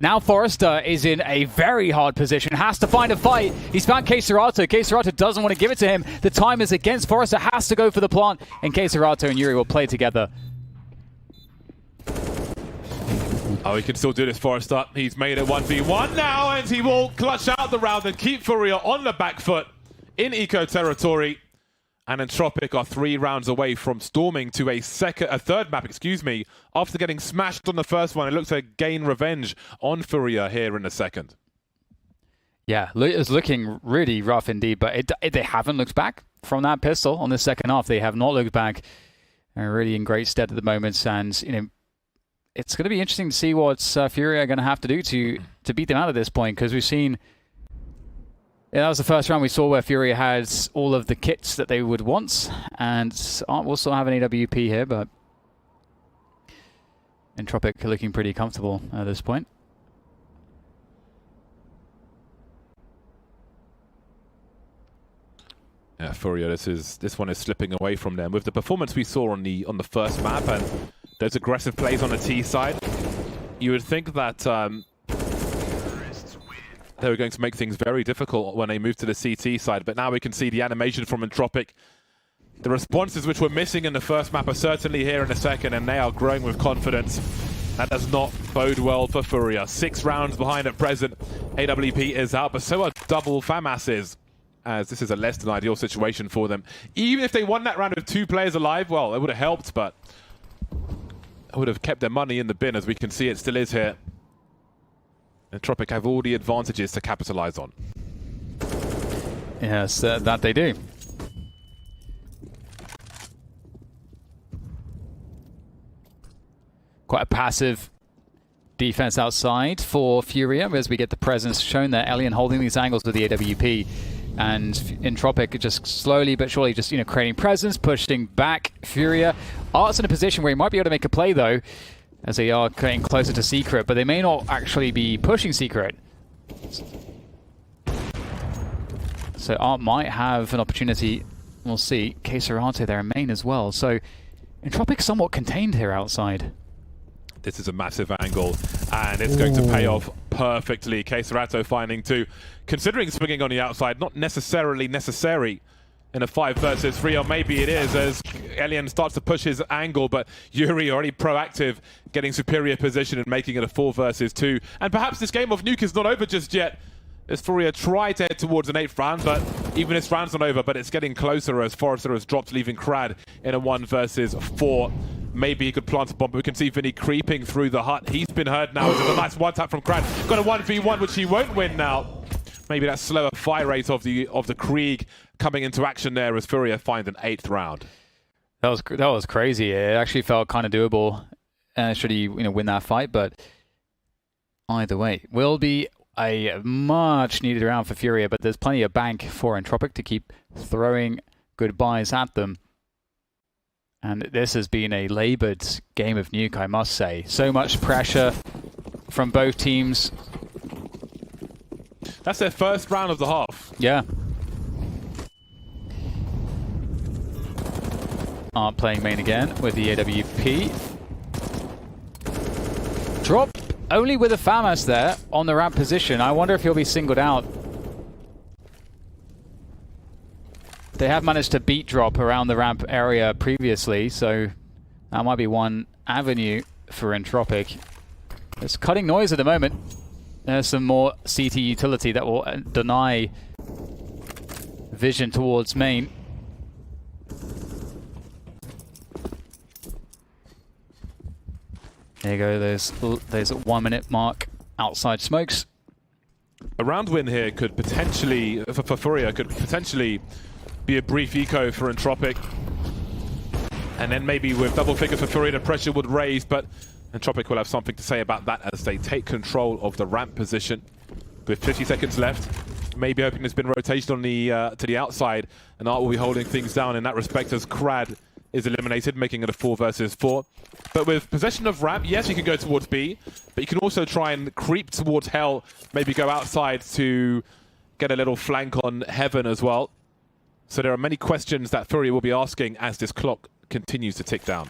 [SPEAKER 3] Now Forrester is in a very hard position. Has to find a fight. He's found K-Serato. K-Serato doesn't want to give it to him. The time is against. Forrester has to go for the plant. And K-Serato and Yuri will play together.
[SPEAKER 4] Oh, he can still do this, Forrester. He's made it 1v1 now, and he will clutch out the round and keep FURIA on the back foot in eco territory. And Entropiq are 3 rounds away from storming to a third map, after getting smashed on the first one. It looks to gain revenge on FURIA here in the second.
[SPEAKER 3] Yeah, it's looking really rough indeed, but they haven't looked back from that pistol on the second half. They have not looked back. They're really in great stead at the moment, and you know, it's going to be interesting to see what FURIA are going to have to do to beat them out at this point, because we've seen, yeah, that was the first round we saw where FURIA had all of the kits that they would want, and we'll still have an AWP here, but Entropiq are looking pretty comfortable at this point.
[SPEAKER 4] Yeah, FURIA, this one is slipping away from them. With the performance we saw on the first map and those aggressive plays on the T side, you would think that they were going to make things very difficult when they moved to the CT side, but now we can see the animation from Entropiq. The responses which were missing in the first map are certainly here in the second, and they are growing with confidence. That does not bode well for FURIA. 6 rounds behind at present. AWP is out, but so are double FAMASs, as this is a less than ideal situation for them. Even if they won that round with 2 players alive, well, it would have helped, but it would have kept their money in the bin. As we can see, it still is here. Entropiq have all the advantages to capitalize on.
[SPEAKER 3] Yes, that they do. Quite a passive defense outside for FURIA, as we get the presence shown there. Alien holding these angles with the AWP, and Entropiq just slowly but surely just, you know, creating presence, pushing back FURIA. Art's in a position where he might be able to make a play though, as they are getting closer to Secret, but they may not actually be pushing Secret. So Art might have an opportunity. We'll see. Caserate there in main as well. So Entropiq somewhat contained here outside.
[SPEAKER 4] This is a massive angle, and it's going to pay off perfectly. Caserate finding 2. Considering swinging on the outside, not necessarily necessary in a 5 versus 3, or maybe it is, as Alien starts to push his angle, but Yuri already proactive, getting superior position and making it a 4 versus 2. And perhaps this game of Nuke is not over just yet, as FURIA try to head towards an 8th round, but even this round's not over, but it's getting closer as Forrester has dropped, leaving Krad in a 1 versus 4. Maybe he could plant a bomb, but we can see Vinny creeping through the hut. He's been heard now. It's a nice one-tap from Krad. Got a 1v1, which he won't win now. Maybe that slower fire rate of the Krieg coming into action there as FURIA find an 8th round.
[SPEAKER 3] That was crazy. It actually felt kind of doable. Should he, you know, win that fight, but either way, will be a much needed round for FURIA, but there's plenty of bank for Entropiq to keep throwing goodbyes at them. And this has been a laboured game of Nuke, I must say. So much pressure from both teams.
[SPEAKER 4] That's their first round of the half.
[SPEAKER 3] Yeah. Art playing main again with the AWP. Drop only with a FAMAS there on the ramp position. I wonder if he'll be singled out. They have managed to beat Drop around the ramp area previously, so that might be one avenue for Entropiq. It's cutting noise at the moment. There's some more CT utility that will deny vision towards main. There you go, there's a 1 minute mark outside smokes.
[SPEAKER 4] A round win here could potentially, for FURIA, could potentially be a brief eco for Entropiq. And then maybe with double figures for FURIA, the pressure would raise, but Entropiq will have something to say about that as they take control of the ramp position. With 50 seconds left, maybe hoping there's been rotation on the to the outside, and Art will be holding things down in that respect as Krad is eliminated, making it a 4 versus 4. But with possession of ramp, yes, you can go towards B, but you can also try and creep towards Hell, maybe go outside to get a little flank on Heaven as well. So there are many questions that FURIA will be asking as this clock continues to tick down.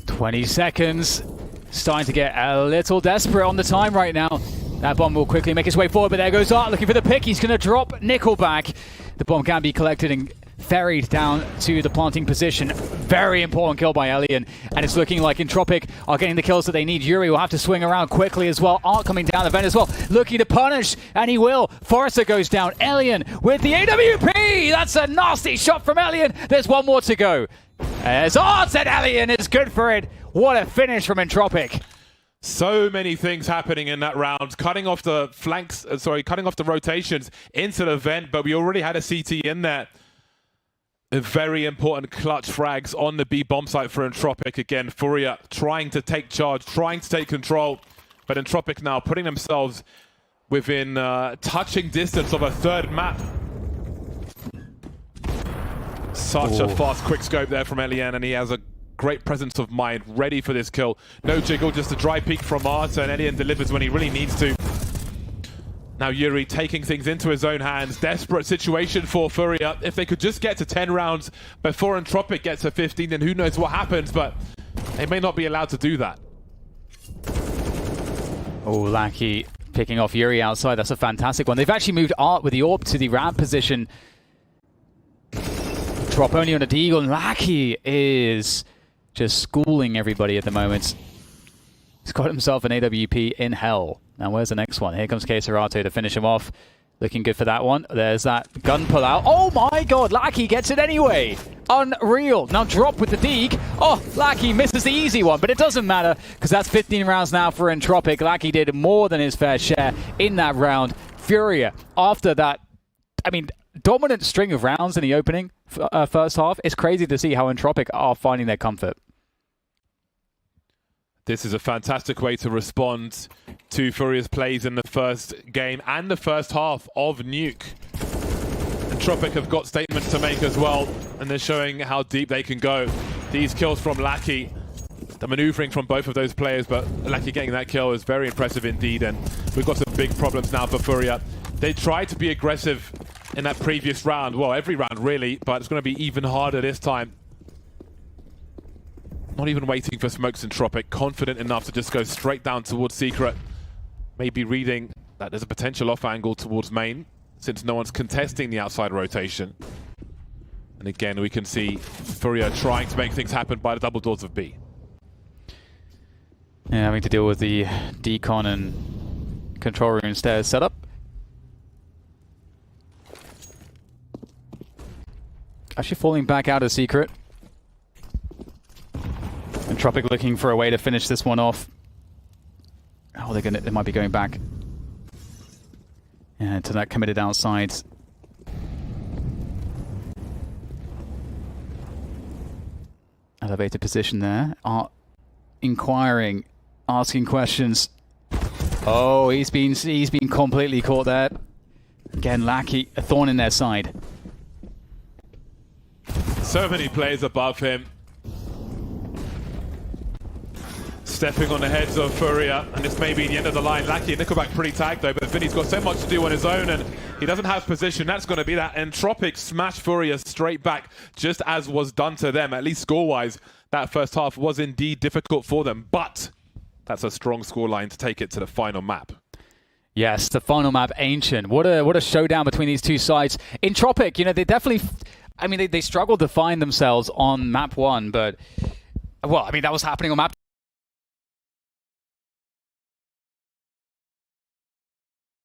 [SPEAKER 3] 20 seconds. Starting to get a little desperate on the time right now. That bomb will quickly make its way forward, but there goes Art looking for the pick. He's going to drop NickelBack. The bomb can be collected and ferried down to the planting position. Very important kill by Alien, and it's looking like Entropiq are getting the kills that they need. Yuri will have to swing around quickly as well. Art coming down the vent as well, looking to punish, and he will. Forrester goes down. Alien with the AWP! That's a nasty shot from Alien. There's one more to go. As Art and Alien is good for it. What a finish from Entropiq.
[SPEAKER 4] So many things happening in that round, cutting off the flanks, cutting off the rotations into the vent, but we already had a CT in there. A very important clutch frags on the B bomb site for Entropiq. Again, FURIA trying to take charge, trying to take control, but Entropiq now putting themselves within touching distance of a third map. Such a fast quick scope there from Elien, and he has a great presence of mind, ready for this kill. No jiggle, just a dry peek from Arta, and Elien delivers when he really needs to. Now Yuri taking things into his own hands. Desperate situation for FURIA. If they could just get to 10 rounds before Entropiq gets to 15, then who knows what happens, but they may not be allowed to do that.
[SPEAKER 3] Oh, Lackey picking off Yuri outside. That's a fantastic one. They've actually moved Art with the AWP to the ramp position. Drop only on a deagle, and Lackey is just schooling everybody at the moment. He's got himself an AWP in hell. Now where's the next one? Here comes Keserato to finish him off. Looking good for that one. There's that gun pull out. Oh my god, Lackey gets it anyway. Unreal. Now drop with the Deeg. Oh, Lackey misses the easy one, but it doesn't matter because that's 15 rounds now for Entropiq. Lackey did more than his fair share in that round. FURIA, after that, I mean, dominant string of rounds in the opening first half. It's crazy to see how Entropiq are finding their comfort.
[SPEAKER 4] This is a fantastic way to respond to FURIA's plays in the first game and the first half of Nuke. Entropiq have got statements to make as well, and they're showing how deep they can go. These kills from Lackey, the maneuvering from both of those players, but Lackey getting that kill is very impressive indeed, and we've got some big problems now for FURIA. They tried to be aggressive in that previous round, well, every round really, but it's going to be even harder this time. Not even waiting for smokes. Entropiq, confident enough to just go straight down towards Secret. Maybe reading that there's a potential off angle towards main, since no one's contesting the outside rotation. And again, we can see FURIA trying to make things happen by the double doors of B.
[SPEAKER 3] Yeah, having to deal with the decon and control room stairs setup. Actually falling back out of Secret. Entropiq looking for a way to finish this one off. Oh, they might be going back. Yeah, to that committed outside. Elevated position there. Inquiring, asking questions. Oh, he's been completely caught there. Again, Lackey, a thorn in their side.
[SPEAKER 4] So many players above him. Stepping on the heads of FURIA, and this may be the end of the line. Lackey and NickelBack pretty tagged though, but Vinny's got so much to do on his own, and he doesn't have position. That's going to be that. Entropiq smash FURIA straight back, just as was done to them. At least score-wise, that first half was indeed difficult for them, but that's a strong scoreline to take it to the final map.
[SPEAKER 3] Yes, the final map, Ancient. What a showdown between these two sides. Entropiq, you know, they definitely, I mean, they struggled to find themselves on map 1, but, well, I mean, that was happening on map